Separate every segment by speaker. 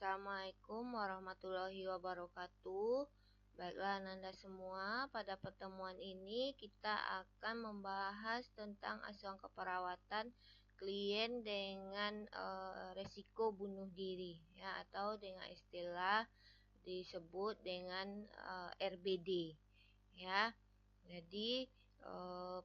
Speaker 1: Assalamualaikum warahmatullahi wabarakatuh. Baiklah Ananda semua, pada pertemuan ini kita akan membahas tentang asuhan keperawatan klien dengan resiko bunuh diri ya, atau dengan istilah disebut dengan RBD ya. Jadi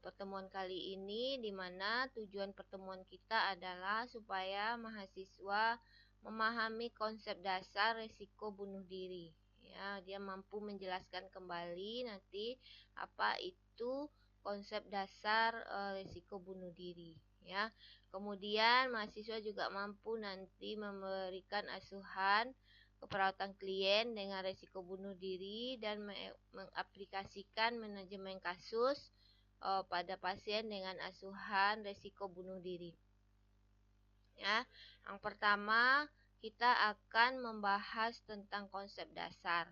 Speaker 1: pertemuan kali ini di mana tujuan pertemuan kita adalah supaya mahasiswa memahami konsep dasar risiko bunuh diri. Ya, dia mampu menjelaskan kembali nanti apa itu konsep dasar risiko bunuh diri. Ya, kemudian mahasiswa juga mampu nanti memberikan asuhan keperawatan klien dengan risiko bunuh diri dan mengaplikasikan manajemen kasus pada pasien dengan asuhan risiko bunuh diri. Ya, yang pertama kita akan membahas tentang konsep dasar.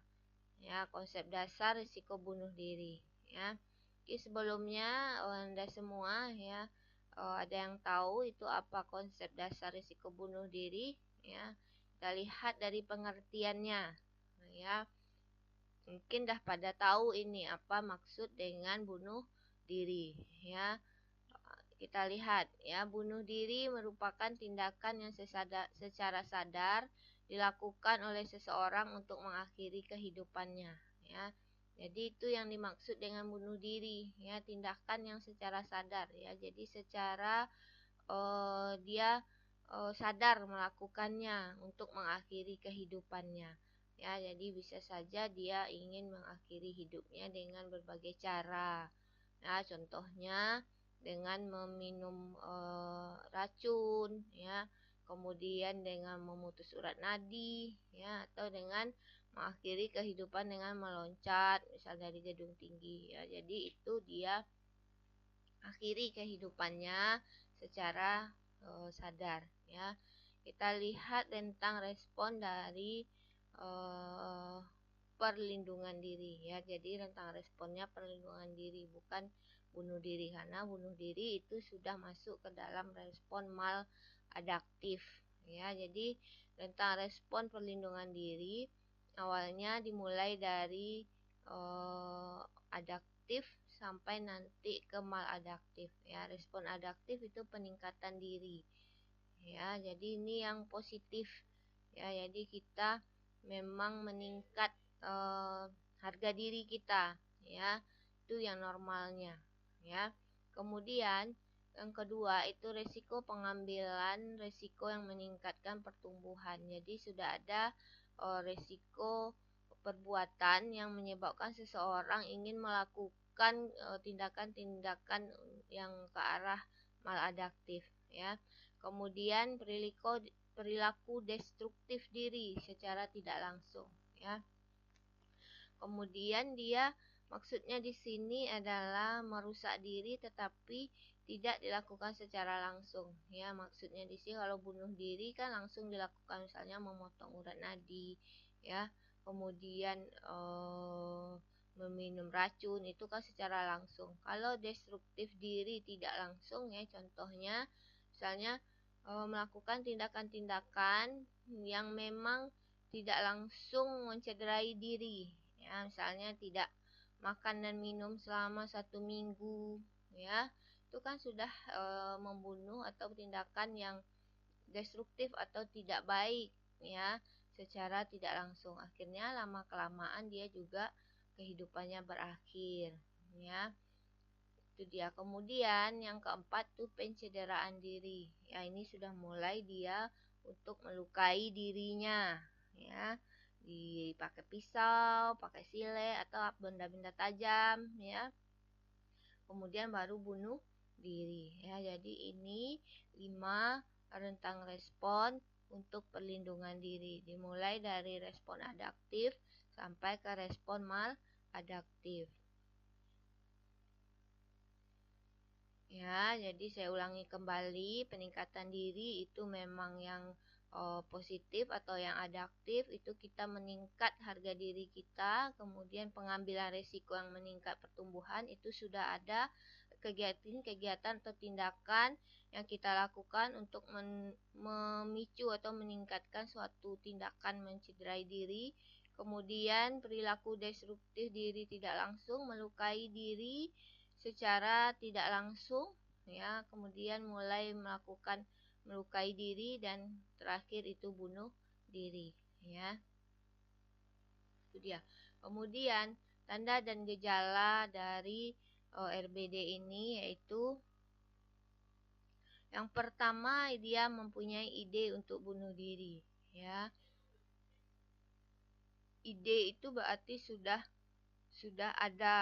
Speaker 1: Ya, konsep dasar risiko bunuh diri. Ya, jadi sebelumnya Anda semua ya ada yang tahu itu apa konsep dasar risiko bunuh diri? Ya, kita lihat dari pengertiannya. Ya, mungkin dah pada tahu ini apa maksud dengan bunuh diri. Ya. Kita lihat ya, bunuh diri merupakan tindakan yang secara sadar dilakukan oleh seseorang untuk mengakhiri kehidupannya ya. Jadi itu yang dimaksud dengan bunuh diri ya, tindakan yang secara sadar ya. Jadi secara dia sadar melakukannya untuk mengakhiri kehidupannya ya. Jadi bisa saja dia ingin mengakhiri hidupnya dengan berbagai cara. Nah, contohnya dengan meminum racun ya, kemudian dengan memutus urat nadi ya, atau dengan mengakhiri kehidupan dengan meloncat misal dari gedung tinggi ya. Jadi itu dia akhiri kehidupannya secara sadar ya. Kita lihat tentang respon dari perlindungan diri ya. Jadi tentang responnya perlindungan diri, bukan bunuh diri, karena bunuh diri itu sudah masuk ke dalam respon maladaptif ya. Jadi tentang respon perlindungan diri awalnya dimulai dari adaptif sampai nanti ke maladaptif ya. Respon adaptif itu peningkatan diri ya. Jadi ini yang positif ya. Jadi kita memang meningkat harga diri kita ya, itu yang normalnya ya. Kemudian yang kedua itu resiko pengambilan resiko yang meningkatkan pertumbuhan. Jadi sudah ada resiko perbuatan yang menyebabkan seseorang ingin melakukan tindakan-tindakan yang ke arah maladaptif ya. Kemudian perilaku destruktif diri secara tidak langsung ya. Kemudian dia maksudnya di sini adalah merusak diri tetapi tidak dilakukan secara langsung ya. Maksudnya di sini kalau bunuh diri kan langsung dilakukan, misalnya memotong urat nadi ya. Kemudian meminum racun itu kan secara langsung. Kalau destruktif diri tidak langsung ya, contohnya misalnya melakukan tindakan-tindakan yang memang tidak langsung mencederai diri ya, misalnya tidak makan dan minum selama 1 minggu ya, itu kan sudah membunuh atau tindakan yang destruktif atau tidak baik ya, secara tidak langsung. Akhirnya lama kelamaan dia juga kehidupannya berakhir ya. Itu dia. Kemudian yang keempat tuh pencederaan diri ya. Ini sudah mulai dia untuk melukai dirinya ya, dipakai pisau, pakai sile atau benda-benda tajam ya. Kemudian baru bunuh diri ya. Jadi ini 5 rentang respon untuk perlindungan diri, dimulai dari respon adaptif sampai ke respon maladaptif. Ya, jadi saya ulangi kembali, peningkatan diri itu memang yang positif atau yang adaptif, itu kita meningkat harga diri kita. Kemudian pengambilan risiko yang meningkat pertumbuhan itu sudah ada kegiatan atau tindakan yang kita lakukan untuk memicu atau meningkatkan suatu tindakan mencederai diri. Kemudian perilaku destruktif diri tidak langsung, melukai diri secara tidak langsung, ya. Kemudian mulai melakukan melukai diri dan terakhir itu bunuh diri, ya. Itu dia. Kemudian tanda dan gejala dari RBD ini yaitu yang pertama, dia mempunyai ide untuk bunuh diri, ya. Ide itu berarti sudah ada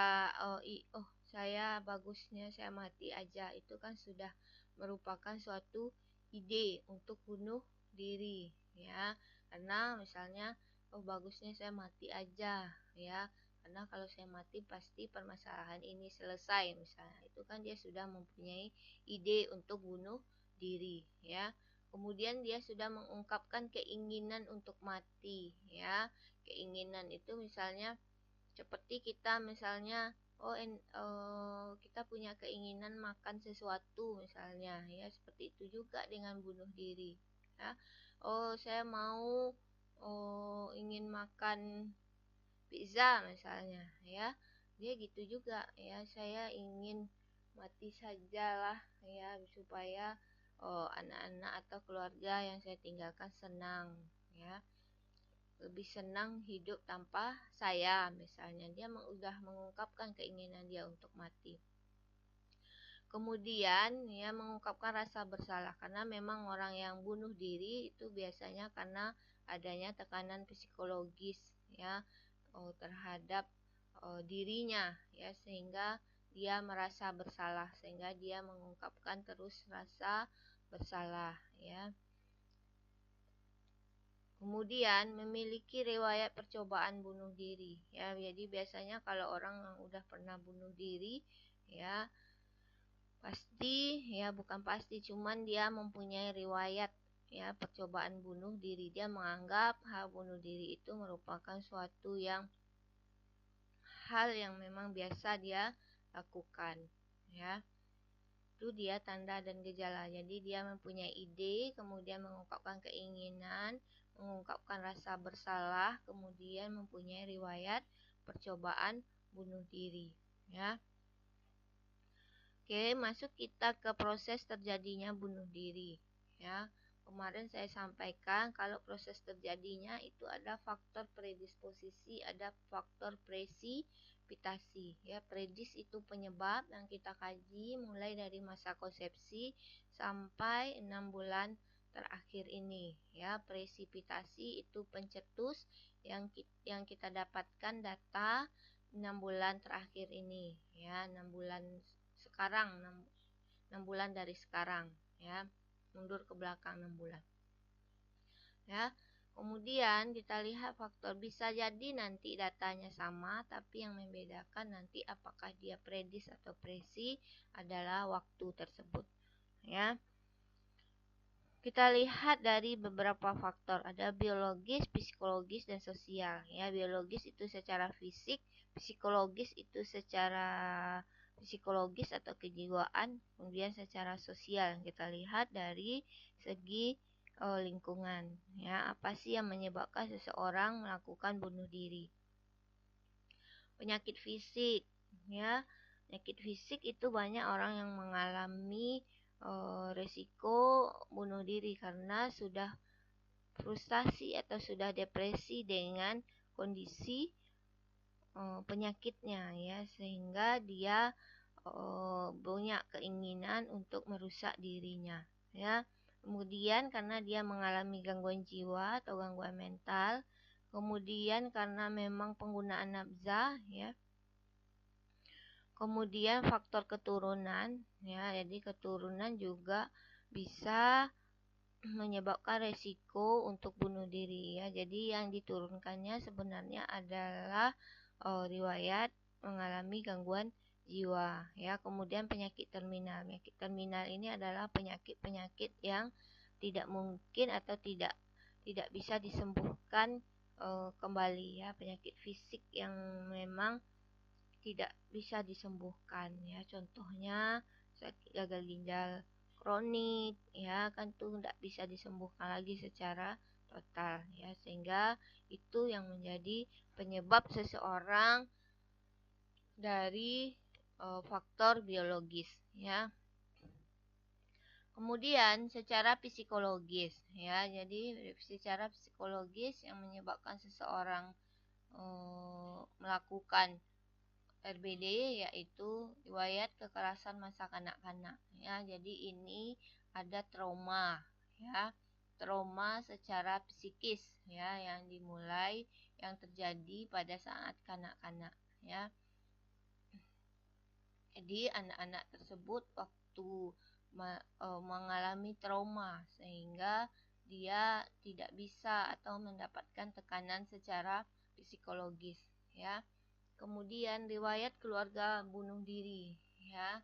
Speaker 1: saya bagusnya saya mati aja, itu kan sudah merupakan suatu ide untuk bunuh diri, ya. Karena misalnya bagusnya saya mati aja, ya. Karena kalau saya mati pasti permasalahan ini selesai misalnya. Itu kan dia sudah mempunyai ide untuk bunuh diri, ya. Kemudian dia sudah mengungkapkan keinginan untuk mati, ya. Keinginan itu misalnya seperti kita misalnya kita punya keinginan makan sesuatu misalnya, ya. Seperti itu juga dengan bunuh diri, ya. Saya mau ingin makan pizza misalnya, ya. Dia gitu juga, ya. Saya ingin mati sajalah, ya, supaya anak-anak atau keluarga yang saya tinggalkan senang, ya. Lebih senang hidup tanpa saya misalnya. Dia sudah mengungkapkan keinginan dia untuk mati. Kemudian ya mengungkapkan rasa bersalah, karena memang orang yang bunuh diri itu biasanya karena adanya tekanan psikologis, ya, terhadap dirinya, ya, sehingga dia merasa bersalah, sehingga dia mengungkapkan terus rasa bersalah, ya. Kemudian memiliki riwayat percobaan bunuh diri, ya. Jadi biasanya kalau orang yang udah pernah bunuh diri, ya, pasti, ya, bukan pasti, cuman dia mempunyai riwayat, ya, percobaan bunuh diri. Dia menganggap hal bunuh diri itu merupakan suatu hal yang memang biasa dia lakukan, ya. Itu dia tanda dan gejala. Jadi dia mempunyai ide, kemudian mengungkapkan keinginan, mengungkapkan rasa bersalah, kemudian mempunyai riwayat percobaan bunuh diri, ya. Oke, masuk kita ke proses terjadinya bunuh diri, ya. Kemarin saya sampaikan kalau proses terjadinya itu ada faktor predisposisi, ada faktor presipitasi, ya. Predis itu penyebab yang kita kaji mulai dari masa konsepsi sampai 6 bulan terakhir ini, ya. Presipitasi itu pencetus yang kita dapatkan data 6 bulan terakhir ini, ya. 6 bulan sekarang, 6 bulan dari sekarang, ya. Mundur ke belakang 6 bulan, ya. Kemudian kita lihat faktor, bisa jadi nanti datanya sama, tapi yang membedakan nanti apakah dia predis atau presi adalah waktu tersebut, ya. Kita lihat dari beberapa faktor, ada biologis, psikologis, dan sosial, ya. Biologis itu secara fisik, psikologis itu secara psikologis atau kejiwaan, kemudian secara sosial kita lihat dari segi lingkungan, ya. Apa sih yang menyebabkan seseorang melakukan bunuh diri? Penyakit fisik, ya. Penyakit fisik itu banyak orang yang mengalami resiko bunuh diri karena sudah frustasi atau sudah depresi dengan kondisi penyakitnya, ya, sehingga dia punya keinginan untuk merusak dirinya, ya. Kemudian karena dia mengalami gangguan jiwa atau gangguan mental, kemudian karena memang penggunaan nafza, ya. Kemudian faktor keturunan, ya. Jadi keturunan juga bisa menyebabkan resiko untuk bunuh diri, ya. Jadi yang diturunkannya sebenarnya adalah riwayat mengalami gangguan jiwa, ya. Kemudian penyakit terminal. Penyakit terminal ini adalah penyakit-penyakit yang tidak mungkin atau tidak bisa disembuhkan kembali, ya. Penyakit fisik yang memang tidak bisa disembuhkan ya. Contohnya sakit gagal ginjal kronik ya, kan tuh tidak bisa disembuhkan lagi secara total ya, sehingga itu yang menjadi penyebab seseorang dari faktor biologis ya. Kemudian secara psikologis ya, jadi secara psikologis yang menyebabkan seseorang melakukan RBD yaitu riwayat kekerasan masa kanak-kanak ya. Jadi ini ada trauma ya, trauma secara psikis ya yang dimulai yang terjadi pada saat kanak-kanak ya. Jadi anak-anak tersebut waktu mengalami trauma sehingga dia tidak bisa atau mendapatkan tekanan secara psikologis ya. Kemudian riwayat keluarga bunuh diri ya.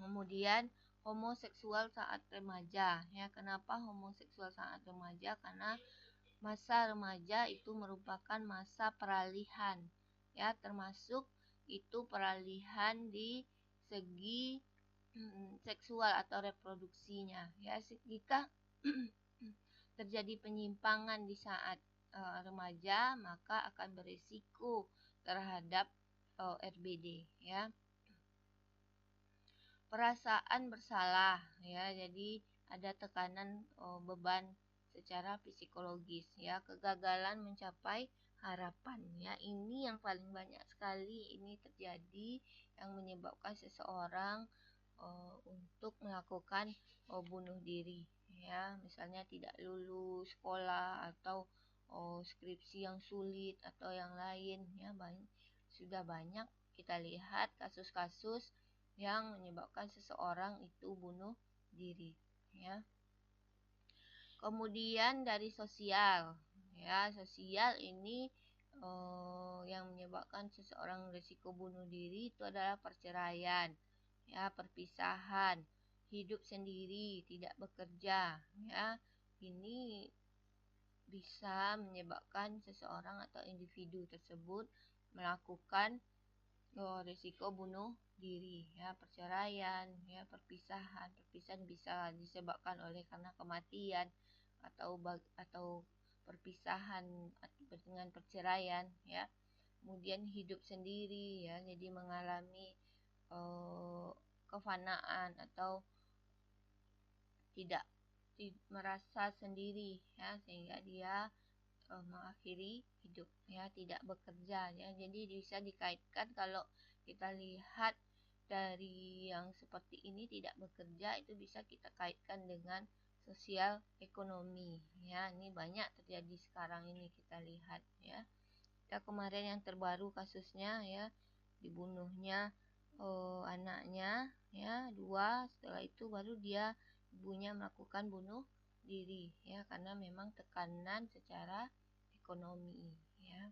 Speaker 1: Kemudian homoseksual saat remaja ya. Kenapa homoseksual saat remaja? Karena masa remaja itu merupakan masa peralihan ya, termasuk itu peralihan di segi seksual atau reproduksinya ya. Jika terjadi penyimpangan di saat remaja, maka akan berisiko terhadap RBD ya. Perasaan bersalah ya, jadi ada tekanan beban secara psikologis ya. Kegagalan mencapai harapan ya, ini yang paling banyak sekali ini terjadi yang menyebabkan seseorang untuk melakukan bunuh diri ya. Misalnya tidak lulus sekolah atau skripsi yang sulit atau yang lain ya. Sudah banyak kita lihat kasus-kasus yang menyebabkan seseorang itu bunuh diri ya. Kemudian dari sosial ya, sosial ini yang menyebabkan seseorang risiko bunuh diri itu adalah perceraian ya, perpisahan, hidup sendiri, tidak bekerja ya. Ini bisa menyebabkan seseorang atau individu tersebut melakukan risiko bunuh diri ya. Perceraian ya, perpisahan bisa disebabkan oleh karena kematian atau perpisahan dengan perceraian ya. Kemudian hidup sendiri ya, jadi mengalami kefanaan atau tidak merasa sendiri ya, sehingga dia mengakhiri hidup ya, tidak bekerja ya. Jadi bisa dikaitkan, kalau kita lihat dari yang seperti ini tidak bekerja, itu bisa kita kaitkan dengan sosial ekonomi ya. Ini banyak terjadi sekarang ini, kita lihat ya. Kita kemarin yang terbaru kasusnya ya, dibunuhnya anaknya ya, 2, setelah itu baru ibunya melakukan bunuh diri ya, karena memang tekanan secara ekonomi ya.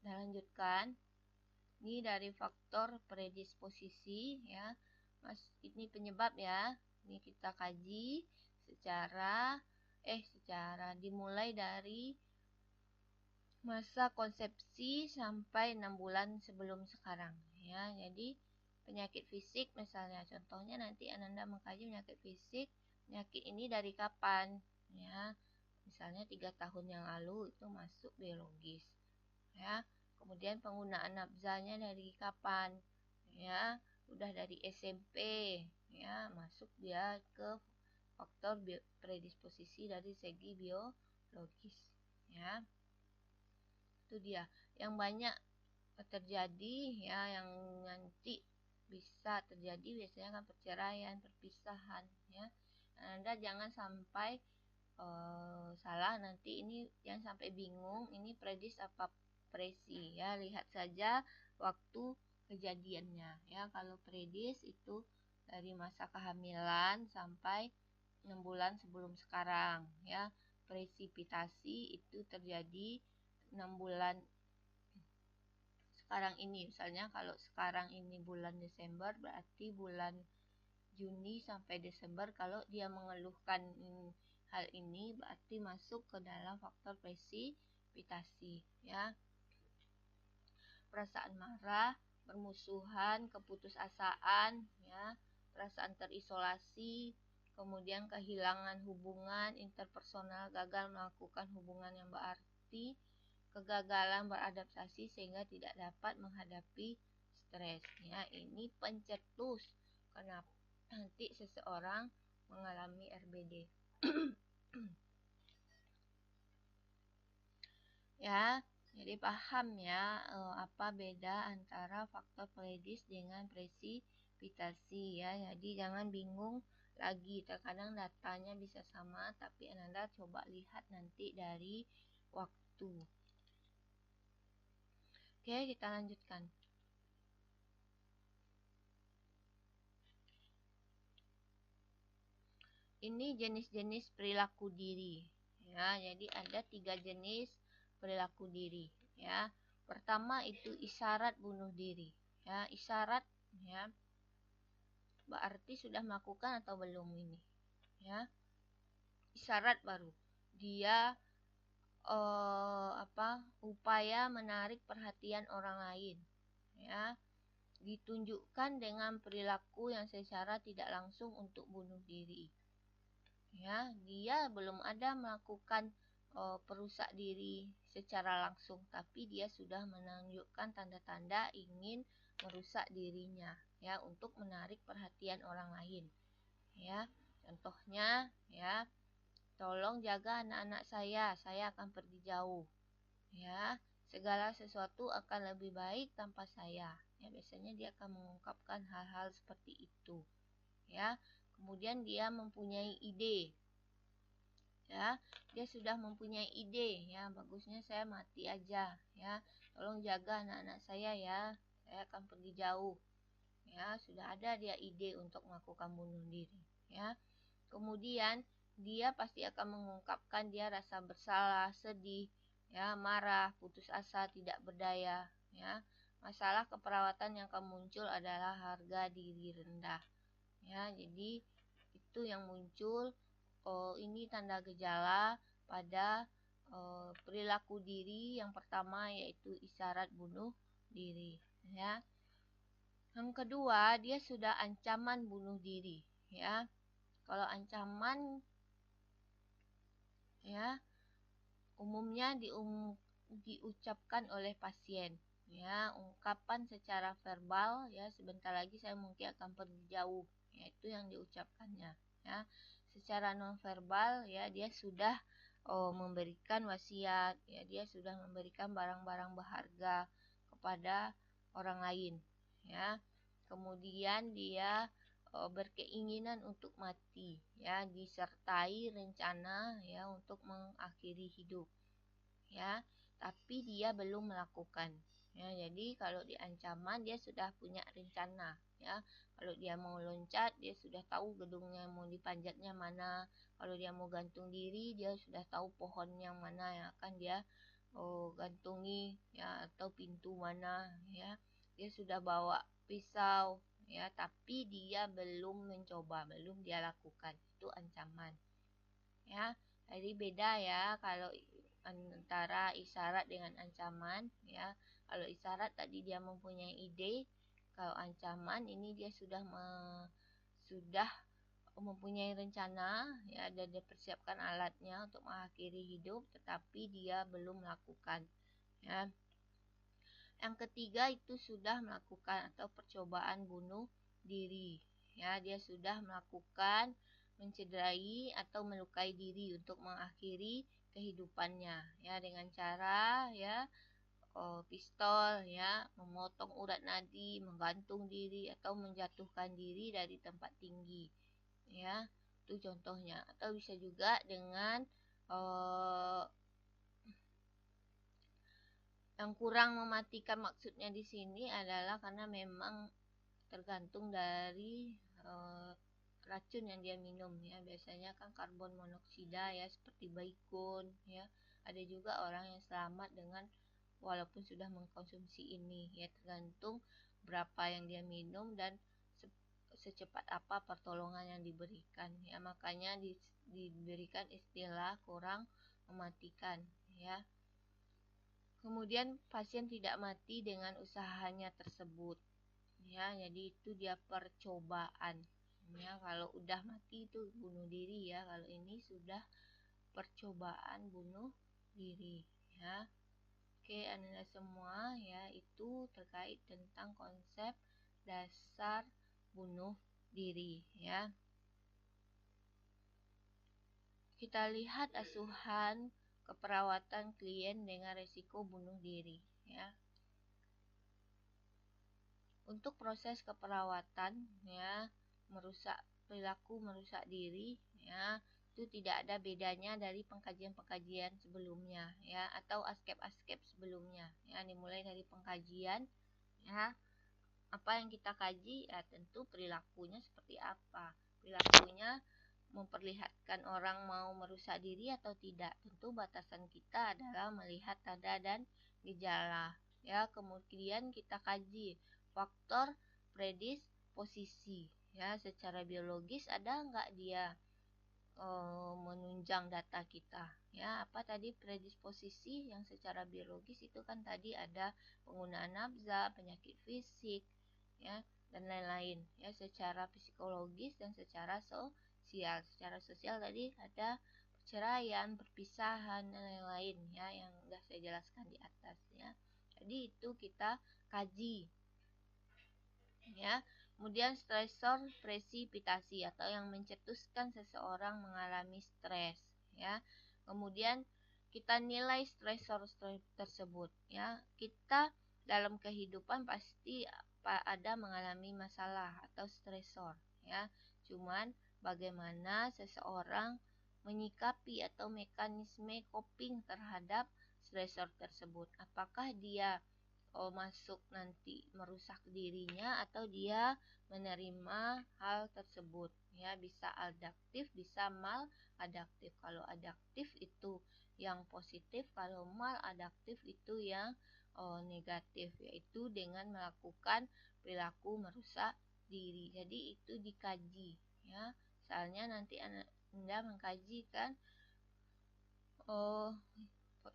Speaker 1: Nah, lanjutkan. Ini dari faktor predisposisi ya. Ini penyebab ya. Ini kita kaji secara dimulai dari masa konsepsi sampai 6 bulan sebelum sekarang ya. Jadi penyakit fisik misalnya, contohnya nanti Ananda mengkaji penyakit fisik. Penyakit ini dari kapan ya? Misalnya 3 tahun yang lalu itu masuk biologis ya. Kemudian penggunaan nafzanya dari kapan ya? Udah dari SMP ya, masuk dia ke faktor predisposisi dari segi biologis ya. Itu dia yang banyak terjadi ya, yang nanti bisa terjadi biasanya kan perceraian, perpisahan ya. Anda jangan sampai salah nanti, ini jangan sampai bingung ini predis apa presi ya. Lihat saja waktu kejadiannya ya. Kalau predis itu dari masa kehamilan sampai 6 bulan sebelum sekarang ya. Presipitasi itu terjadi 6 bulan sekarang ini. Misalnya kalau sekarang ini bulan Desember, berarti bulan Juni sampai Desember kalau dia mengeluhkan hal ini berarti masuk ke dalam faktor presipitasi, ya. Perasaan marah, permusuhan, keputusasaan, ya, perasaan terisolasi, kemudian kehilangan hubungan interpersonal, gagal melakukan hubungan yang berarti, kegagalan beradaptasi sehingga tidak dapat menghadapi stres. Ya, ini pencetus kenapa nanti seseorang mengalami RBD. Ya, jadi paham ya apa beda antara faktor predis dengan presipitasi ya. Jadi jangan bingung lagi, terkadang datanya bisa sama tapi Anda coba lihat nanti dari waktu. Oke, kita lanjutkan. Ini jenis-jenis perilaku diri. Ya, jadi ada 3 jenis perilaku diri. Ya, pertama itu isyarat bunuh diri. Ya, isyarat ya berarti sudah melakukan atau belum ini. Ya, isyarat baru. Dia upaya menarik perhatian orang lain. Ya, ditunjukkan dengan perilaku yang secara tidak langsung untuk bunuh diri. Ya, dia belum ada melakukan perusak diri secara langsung, tapi dia sudah menunjukkan tanda-tanda ingin merusak dirinya, ya, untuk menarik perhatian orang lain. Ya, contohnya, ya, tolong jaga anak-anak saya akan pergi jauh. Ya, segala sesuatu akan lebih baik tanpa saya. Ya, biasanya dia akan mengungkapkan hal-hal seperti itu. Ya, kemudian dia mempunyai ide. Ya, dia sudah mempunyai ide, ya, bagusnya saya mati aja, ya, tolong jaga anak-anak saya ya, saya akan pergi jauh. Ya, sudah ada dia ide untuk melakukan bunuh diri, ya. Kemudian dia pasti akan mengungkapkan dia rasa bersalah, sedih, ya, marah, putus asa, tidak berdaya, ya. Masalah keperawatan yang akan muncul adalah harga diri rendah. Ya, jadi itu yang muncul. Ini tanda gejala pada perilaku diri yang pertama, yaitu isyarat bunuh diri. Ya, yang kedua, dia sudah ancaman bunuh diri. Ya, kalau ancaman, ya, umumnya diucapkan oleh pasien. Ya, ungkapan secara verbal, ya, sebentar lagi saya mungkin akan pergi jauh, yaitu yang diucapkannya. Ya, secara nonverbal, ya, dia sudah memberikan wasiat, ya, dia sudah memberikan barang-barang berharga kepada orang lain. Ya, kemudian dia berkeinginan untuk mati, ya, disertai rencana, ya, untuk mengakhiri hidup. Ya, tapi dia belum melakukan. Ya, jadi kalau di ancaman dia sudah punya rencana, ya. Kalau dia mau loncat, dia sudah tahu gedungnya mau dipanjatnya mana. Kalau dia mau gantung diri, dia sudah tahu pohon yang mana yang akan dia gantungi, ya, atau pintu mana, ya. Dia sudah bawa pisau, ya, tapi dia belum mencoba, belum dia lakukan. Itu ancaman. Ya, jadi beda ya kalau antara isyarat dengan ancaman, ya. Kalau isyarat tadi dia mempunyai ide, kalau ancaman ini dia sudah mempunyai rencana, ya, dan dia persiapkan alatnya untuk mengakhiri hidup, tetapi dia belum melakukan. Ya. Yang ketiga itu sudah melakukan atau percobaan bunuh diri. Ya, dia sudah melakukan mencederai atau melukai diri untuk mengakhiri kehidupannya, ya, dengan cara, ya, pistol, ya, memotong urat nadi, menggantung diri atau menjatuhkan diri dari tempat tinggi, ya, itu contohnya. Atau bisa juga dengan yang kurang mematikan maksudnya di sini adalah karena memang tergantung dari racun yang dia minum, ya. Biasanya kan karbon monoksida, ya, seperti baikun, ya. Ada juga orang yang selamat dengan walaupun sudah mengkonsumsi ini, ya, tergantung berapa yang dia minum dan secepat apa pertolongan yang diberikan, ya. Makanya diberikan istilah kurang mematikan, ya. Kemudian pasien tidak mati dengan usahanya tersebut. Ya, jadi itu dia percobaan. Ya, kalau udah mati itu bunuh diri ya. Kalau ini sudah percobaan bunuh diri ya. Oke, Anda semua ya, itu terkait tentang konsep dasar bunuh diri ya. Kita lihat asuhan keperawatan klien dengan risiko bunuh diri ya. Untuk proses keperawatan ya, perilaku merusak diri ya, itu tidak ada bedanya dari pengkajian-pengkajian sebelumnya ya, atau askep-askep sebelumnya ya. Dimulai dari pengkajian ya, apa yang kita kaji ya, tentu perilakunya seperti apa. Perilakunya memperlihatkan orang mau merusak diri atau tidak. Tentu batasan kita adalah melihat tanda dan gejala ya. Kemudian kita kaji faktor predisposisi ya, secara biologis ada nggak dia menunjang data kita ya. Apa tadi predisposisi yang secara biologis itu kan tadi ada penggunaan nafza, penyakit fisik ya, dan lain-lain ya. Secara psikologis dan secara sosial. Secara sosial tadi ada perceraian, perpisahan, dan lain-lain ya, yang sudah saya jelaskan di atas ya. Jadi itu kita kaji ya. Kemudian stresor presipitasi atau yang mencetuskan seseorang mengalami stres ya. Kemudian kita nilai stresor tersebut ya. Kita dalam kehidupan pasti ada mengalami masalah atau stresor ya. Cuman bagaimana seseorang menyikapi atau mekanisme coping terhadap stresor tersebut. Apakah dia masuk nanti merusak dirinya atau dia menerima hal tersebut ya. Bisa adaptif, bisa maladaptif. Kalau adaptif itu yang positif, kalau maladaptif itu yang negatif, yaitu dengan melakukan perilaku merusak diri. Jadi itu dikaji ya. Misalnya nanti Anda mengkaji kan,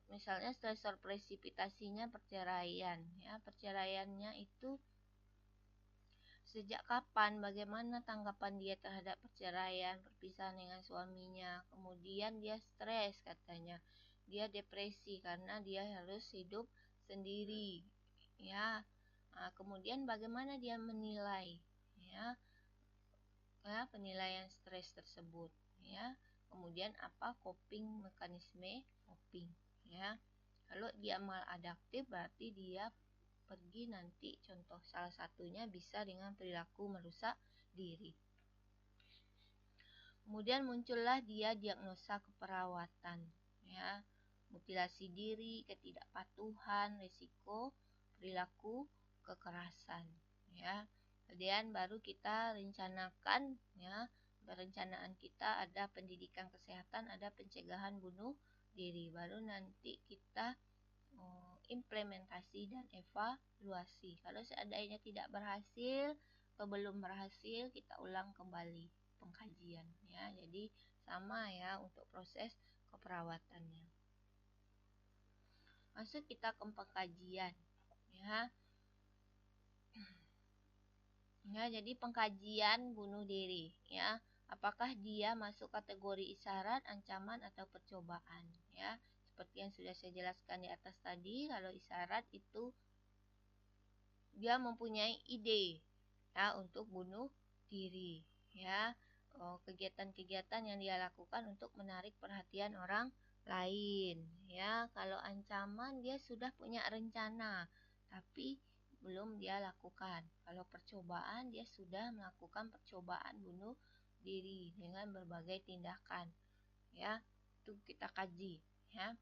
Speaker 1: misalnya stresor presipitasinya perceraian ya. Perceraiannya itu sejak kapan, bagaimana tanggapan dia terhadap perceraian, perpisahan dengan suaminya. Kemudian dia stres katanya, dia depresi karena dia harus hidup sendiri ya. Nah, kemudian bagaimana dia menilai ya, penilaian stres tersebut ya. Kemudian apa mekanisme coping ya. Kalau dia maladaptif berarti dia pergi nanti, contoh salah satunya bisa dengan perilaku merusak diri. Kemudian muncullah dia diagnosa keperawatan ya. Mutilasi diri, ketidakpatuhan, risiko perilaku kekerasan ya. Kemudian baru kita rencanakan ya. Perencanaan kita ada pendidikan kesehatan, ada pencegahan bunuh diri. Baru nanti kita implementasi dan evaluasi. Kalau seandainya tidak berhasil atau belum berhasil, kita ulang kembali pengkajian ya. Jadi sama ya untuk proses keperawatannya. Masuk kita ke pengkajian ya. Ya, jadi pengkajian bunuh diri ya. Apakah dia masuk kategori isyarat, ancaman, atau percobaan ya. Seperti yang sudah saya jelaskan di atas tadi, kalau isyarat itu dia mempunyai ide ya untuk bunuh diri ya. Kegiatan-kegiatan yang dia lakukan untuk menarik perhatian orang lain ya. Kalau ancaman dia sudah punya rencana tapi belum dia lakukan. Kalau percobaan dia sudah melakukan percobaan bunuh diri dengan berbagai tindakan ya. Itu kita kaji ya.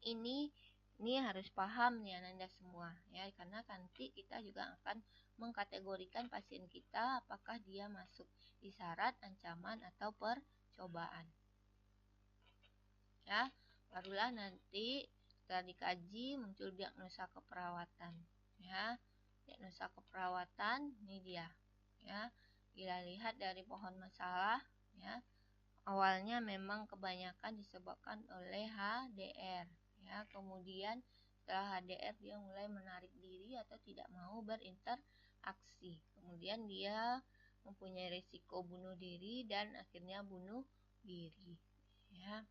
Speaker 1: Ini harus paham nih Anda semua ya, karena nanti kita juga akan mengkategorikan pasien kita apakah dia masuk isyarat, ancaman, atau percobaan ya. Barulah nanti setelah dikaji muncul diagnosa keperawatan ya. Diagnosa keperawatan ini dia ya. Kita lihat dari pohon masalah ya. Awalnya memang kebanyakan disebabkan oleh HDR ya. Kemudian setelah HDR dia mulai menarik diri atau tidak mau berinteraksi. Kemudian dia mempunyai risiko bunuh diri dan akhirnya bunuh diri, ya.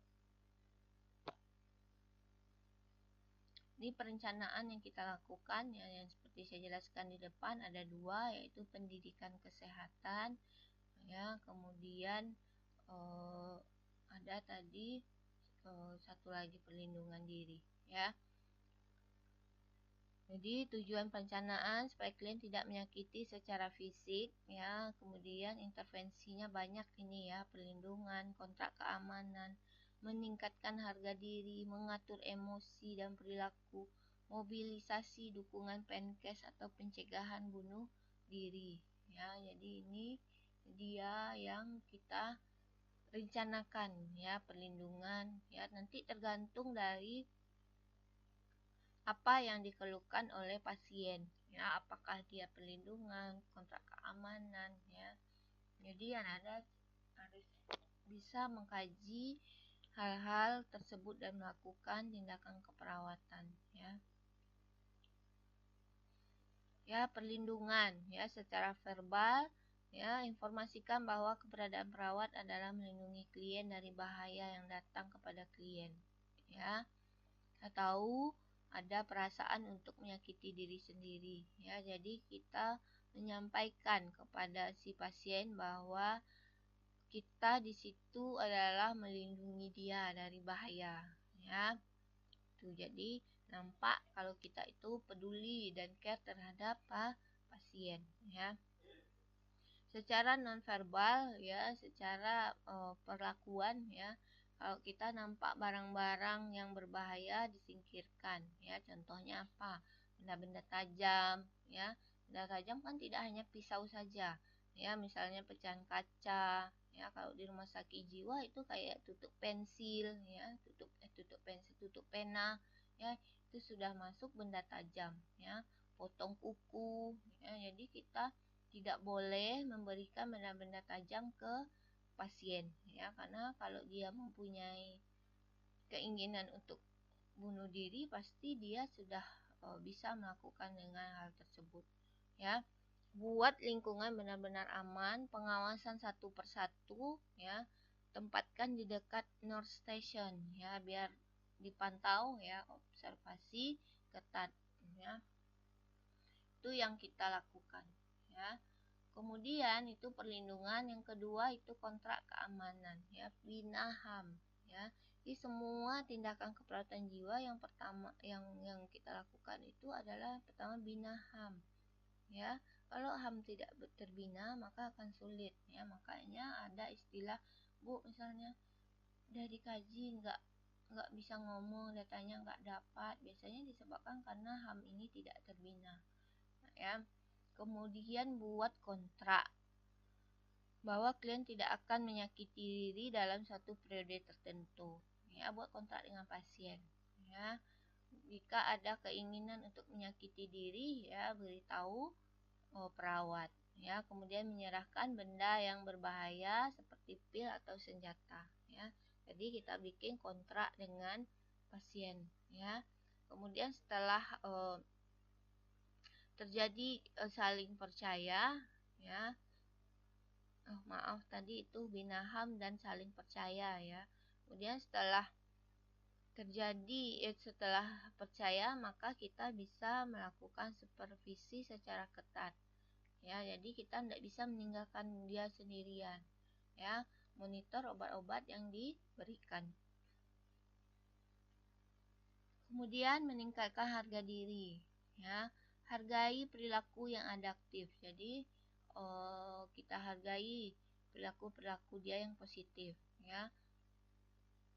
Speaker 1: Ini perencanaan yang kita lakukan ya, yang seperti saya jelaskan di depan ada dua, yaitu pendidikan kesehatan ya, kemudian ada tadi satu lagi perlindungan diri ya. Jadi tujuan perencanaan supaya klien tidak menyakiti secara fisik ya, kemudian intervensinya banyak ini ya, perlindungan, kontrak keamanan, meningkatkan harga diri, mengatur emosi dan perilaku, mobilisasi dukungan penkes atau pencegahan bunuh diri ya. Jadi ini dia yang kita rencanakan ya, perlindungan ya, nanti tergantung dari apa yang dikeluhkan oleh pasien ya, apakah dia perlindungan, kontrak keamanan ya. Jadi Anda harus bisa mengkaji hal-hal tersebut dan melakukan tindakan keperawatan ya. Ya, perlindungan ya, secara verbal ya, informasikan bahwa keberadaan perawat adalah melindungi klien dari bahaya yang datang kepada klien ya. Kita tahu ada perasaan untuk menyakiti diri sendiri ya, jadi kita menyampaikan kepada si pasien bahwa kita di situ adalah melindungi dia dari bahaya ya. Tuh, jadi nampak kalau kita itu peduli dan care terhadap pasien ya. Secara nonverbal ya, secara perlakuan ya, kalau kita nampak barang-barang yang berbahaya disingkirkan ya. Contohnya apa? Benda-benda tajam ya. Benda tajam kan tidak hanya pisau saja ya, misalnya pecahan kaca ya. Kalau di rumah sakit jiwa itu kayak tutup pensil ya, tutup pensil, tutup pena ya, itu sudah masuk benda tajam ya. Potong kuku ya. Jadi kita tidak boleh memberikan benda-benda tajam ke pasien ya, karena kalau dia mempunyai keinginan untuk bunuh diri pasti dia sudah bisa melakukan dengan hal tersebut ya. Buat lingkungan benar-benar aman, pengawasan satu persatu ya, tempatkan di dekat North Station ya, biar dipantau ya, observasi ketat ya. Itu yang kita lakukan ya. Kemudian itu perlindungan, yang kedua itu kontrak keamanan ya, bina HAM ya. Jadi semua tindakan keperawatan jiwa yang pertama yang kita lakukan itu adalah pertama bina HAM ya. Kalau HAM tidak terbina maka akan sulit ya. Makanya ada istilah, Bu, misalnya udah dikaji nggak bisa ngomong, datanya nggak dapat, biasanya disebabkan karena HAM ini tidak terbina ya. Kemudian buat kontrak bahwa klien tidak akan menyakiti diri dalam satu periode tertentu ya. Buat kontrak dengan pasien ya. Jika ada keinginan untuk menyakiti diri ya, beritahu perawat ya. Kemudian menyerahkan benda yang berbahaya seperti pil atau senjata ya. Jadi kita bikin kontrak dengan pasien ya. Kemudian setelah terjadi saling percaya ya, maaf tadi itu bina HAM dan saling percaya ya. Kemudian setelah percaya maka kita bisa melakukan supervisi secara ketat ya. Jadi kita tidak bisa meninggalkan dia sendirian ya, monitor obat-obat yang diberikan. Kemudian meningkatkan harga diri ya, hargai perilaku yang adaptif. Jadi kita hargai perilaku dia yang positif ya.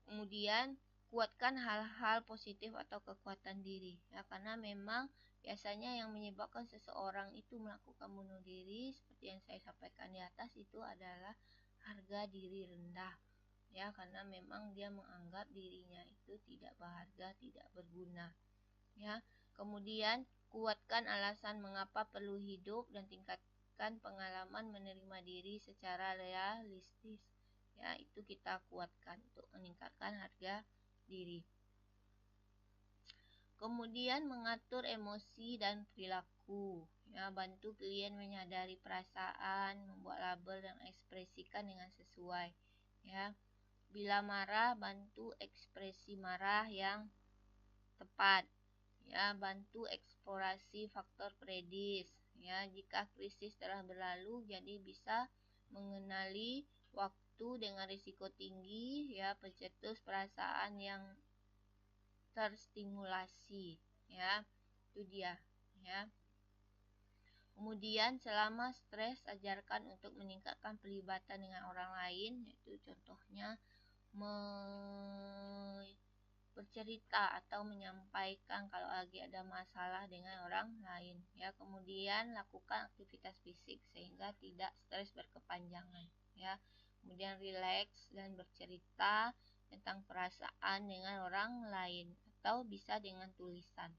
Speaker 1: Kemudian kuatkan hal-hal positif atau kekuatan diri ya, karena memang biasanya yang menyebabkan seseorang itu melakukan bunuh diri seperti yang saya sampaikan di atas itu adalah harga diri rendah ya, karena memang dia menganggap dirinya itu tidak berharga, tidak berguna ya. Kemudian kuatkan alasan mengapa perlu hidup dan tingkatkan pengalaman menerima diri secara realistis ya. Itu kita kuatkan untuk meningkatkan harga diri. Kemudian mengatur emosi dan perilaku. Ya, bantu klien menyadari perasaan, membuat label dan ekspresikan dengan sesuai. Ya, bila marah, bantu ekspresi marah yang tepat. Ya, bantu eksplorasi faktor predis. Ya, jika krisis telah berlalu, jadi bisa mengenali waktu dengan risiko tinggi, ya, pencetus perasaan yang terstimulasi, ya. Itu dia, ya. Kemudian selama stres, ajarkan untuk meningkatkan pelibatan dengan orang lain, yaitu contohnya bercerita atau menyampaikan kalau lagi ada masalah dengan orang lain, ya. Kemudian lakukan aktivitas fisik sehingga tidak stres berkepanjangan, ya. Kemudian rileks dan bercerita tentang perasaan dengan orang lain atau bisa dengan tulisan.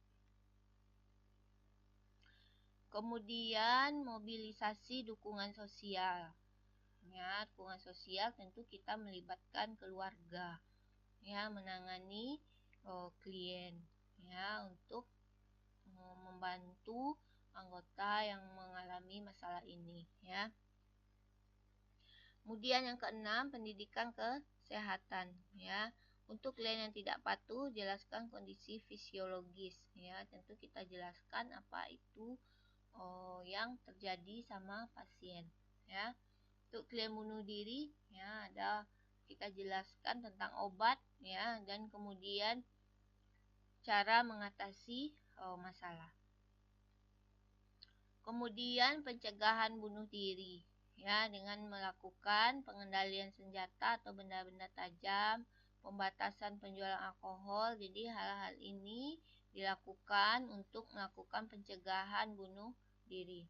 Speaker 1: Kemudian mobilisasi dukungan sosial. Ya, dukungan sosial tentu kita melibatkan keluarga, ya, menangani klien, ya, untuk membantu anggota yang mengalami masalah ini, ya. Kemudian yang keenam, pendidikan kesehatan, ya. Untuk klien yang tidak patuh, jelaskan kondisi fisiologis, ya. Tentu kita jelaskan apa itu yang terjadi sama pasien, ya. Untuk klien bunuh diri, ya, kita jelaskan tentang obat, ya, dan kemudian cara mengatasi masalah. Kemudian pencegahan bunuh diri, ya, dengan melakukan pengendalian senjata atau benda-benda tajam, pembatasan penjualan alkohol. Jadi hal-hal ini dilakukan untuk melakukan pencegahan bunuh diri,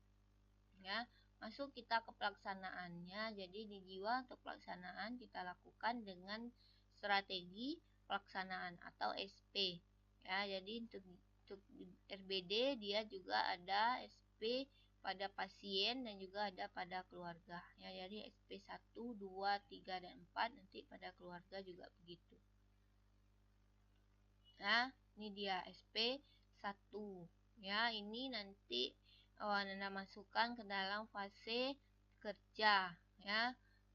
Speaker 1: ya. Masuk kita ke pelaksanaannya. Jadi di jiwa untuk pelaksanaan kita lakukan dengan strategi pelaksanaan atau SP, ya. Jadi untuk RBD dia juga ada SP pada pasien dan juga ada pada keluarga, ya. Jadi SP 1, 2, 3 dan 4, nanti pada keluarga juga begitu. Nah, ini dia SP 1, ya. Ini nanti Anda masukkan ke dalam fase kerja, ya,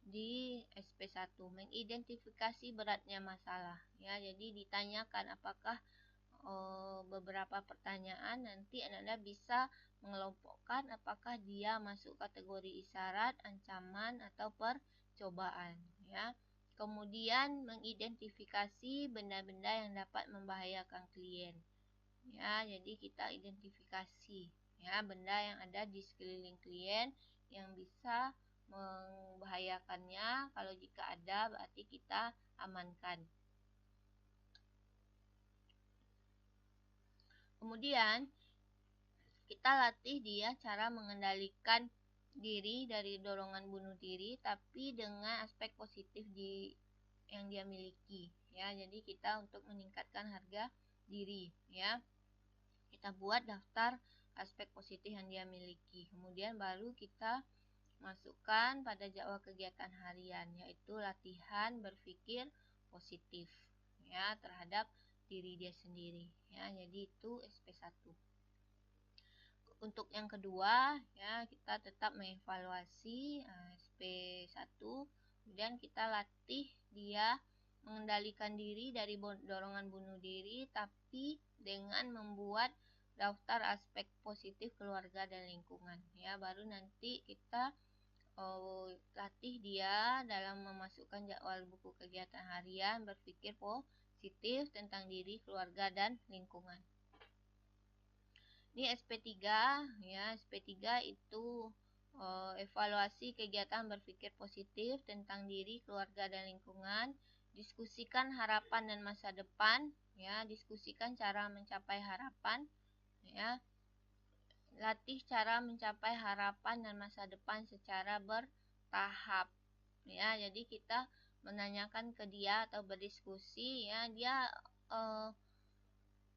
Speaker 1: di SP1, mengidentifikasi beratnya masalah, ya. Jadi ditanyakan apakah beberapa pertanyaan, nanti Anda bisa mengelompokkan apakah dia masuk kategori isyarat, ancaman atau percobaan, ya. Kemudian mengidentifikasi benda-benda yang dapat membahayakan klien, ya. Jadi kita identifikasi, ya, benda yang ada di sekeliling klien yang bisa membahayakannya. Kalau jika ada, berarti kita amankan. Kemudian kita latih dia cara mengendalikan diri dari dorongan bunuh diri, tapi dengan aspek positif yang dia miliki, ya. Jadi kita untuk meningkatkan harga diri, ya, kita buat daftar aspek positif yang dia miliki. Kemudian baru kita masukkan pada jadwal kegiatan harian, yaitu latihan berpikir positif, ya, terhadap diri dia sendiri, ya. Jadi itu SP1. Untuk yang kedua, ya, kita tetap mengevaluasi SP1, kemudian kita latih dia mengendalikan diri dari dorongan bunuh diri, tapi dengan membuat daftar aspek positif keluarga dan lingkungan, ya. Baru nanti kita latih dia dalam memasukkan jadwal buku kegiatan harian berpikir positif tentang diri, keluarga, dan lingkungan. Ini SP3, ya. SP3 itu evaluasi kegiatan berpikir positif tentang diri, keluarga, dan lingkungan. Diskusikan harapan dan masa depan, ya. Diskusikan cara mencapai harapan, ya. Latih cara mencapai harapan dan masa depan secara bertahap, ya. Jadi kita menanyakan ke dia atau berdiskusi, ya, dia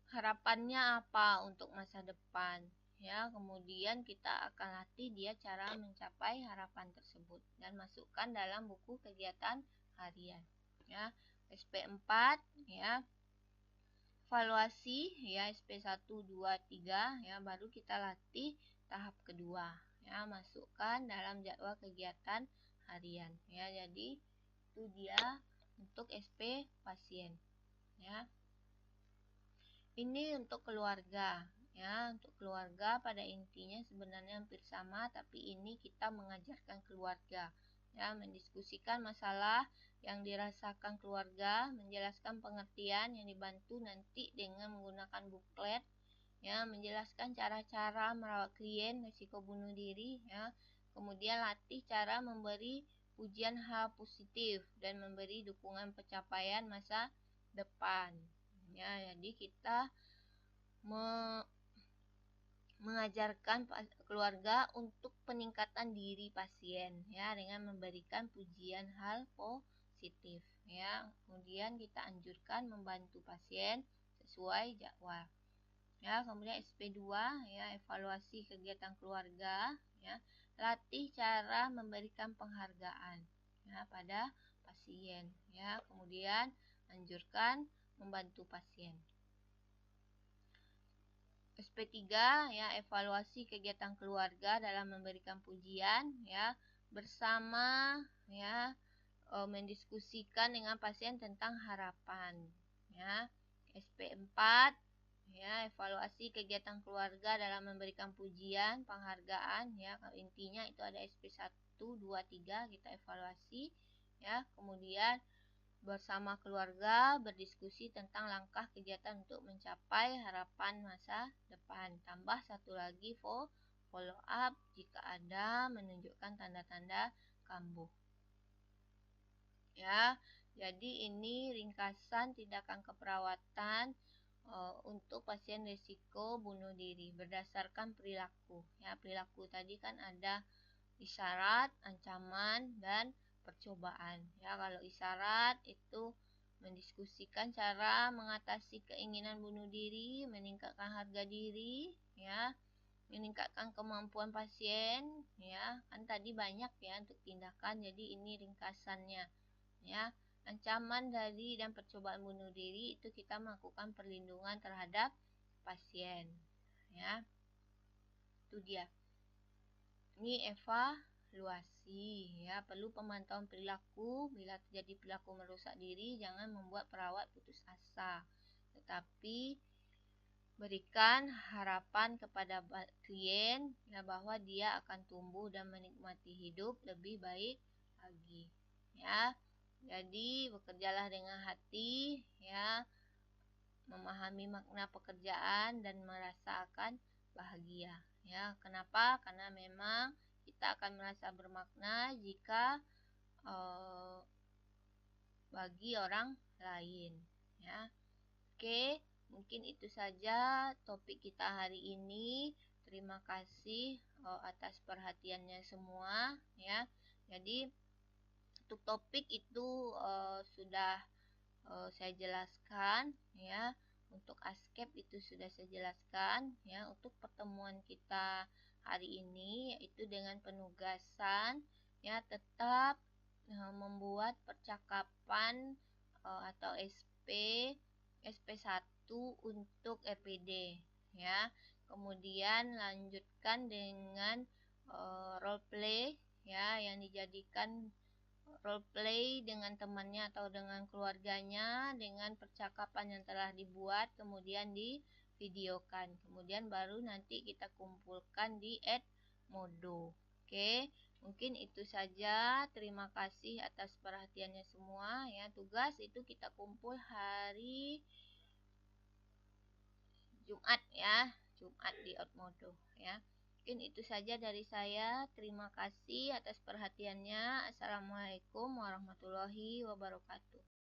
Speaker 1: harapannya apa untuk masa depan, ya. Kemudian kita akan latih dia cara mencapai harapan tersebut dan masukkan dalam buku kegiatan harian, ya. SP4, ya, evaluasi ya SP1, 2, 3 ya, baru kita latih tahap kedua ya, masukkan dalam jadwal kegiatan harian ya. Jadi itu dia untuk SP pasien ya. Ini untuk keluarga ya. Untuk keluarga pada intinya sebenarnya hampir sama, tapi ini kita mengajarkan keluarga ya, mendiskusikan masalah yang dirasakan keluarga, menjelaskan pengertian yang dibantu nanti dengan menggunakan buklet ya, menjelaskan cara-cara merawat klien risiko bunuh diri ya. Kemudian latih cara memberi pujian hal positif dan memberi dukungan pencapaian masa depan ya. Jadi kita mengajarkan keluarga untuk peningkatan diri pasien ya, dengan memberikan pujian hal positif ya. Kemudian kita anjurkan membantu pasien sesuai jadwal ya. Kemudian SP2 ya, evaluasi kegiatan keluarga ya, latih cara memberikan penghargaan ya pada pasien ya. Kemudian anjurkan membantu pasien. SP3 ya, evaluasi kegiatan keluarga dalam memberikan pujian ya, bersama ya, mendiskusikan dengan pasien tentang harapan ya. SP4 ya, evaluasi kegiatan keluarga dalam memberikan pujian, penghargaan ya. Intinya itu ada SP1, 2, 3 kita evaluasi ya. Kemudian bersama keluarga berdiskusi tentang langkah kegiatan untuk mencapai harapan masa depan. Tambah satu lagi follow up jika ada menunjukkan tanda-tanda kambuh. Ya, jadi ini ringkasan tindakan keperawatan untuk pasien risiko bunuh diri berdasarkan perilaku. Ya, perilaku tadi kan ada isyarat, ancaman, dan percobaan. Ya, kalau isyarat itu mendiskusikan cara mengatasi keinginan bunuh diri, meningkatkan harga diri, ya, meningkatkan kemampuan pasien, ya. Kan tadi banyak ya untuk tindakan, jadi ini ringkasannya, ya. Ancaman dari dan percobaan bunuh diri itu kita melakukan perlindungan terhadap pasien, ya. Itu dia. Ini evaluasi ya, perlu pemantauan perilaku. Bila terjadi perilaku merusak diri, jangan membuat perawat putus asa, tetapi berikan harapan kepada klien ya, bahwa dia akan tumbuh dan menikmati hidup lebih baik lagi ya. Jadi bekerjalah dengan hati ya, memahami makna pekerjaan dan merasa akan bahagia ya. Kenapa? Karena memang kita akan merasa bermakna jika bagi orang lain ya. Oke, mungkin itu saja topik kita hari ini. Terima kasih atas perhatiannya semua ya. Jadi untuk topik itu sudah saya jelaskan ya. Untuk ASCAP itu sudah saya jelaskan ya. Untuk pertemuan kita hari ini yaitu dengan penugasan ya, tetap membuat percakapan atau SP1 untuk RPD ya. Kemudian lanjutkan dengan role play ya, yang dijadikan role play dengan temannya atau dengan keluarganya dengan percakapan yang telah dibuat, kemudian divideokan. Kemudian baru nanti kita kumpulkan di Edmodo. Oke, mungkin itu saja. Terima kasih atas perhatiannya semua ya. Tugas itu kita kumpul hari Jumat ya, Jumat di Edmodo ya. Mungkin itu saja dari saya. Terima kasih atas perhatiannya. Assalamualaikum warahmatullahi wabarakatuh.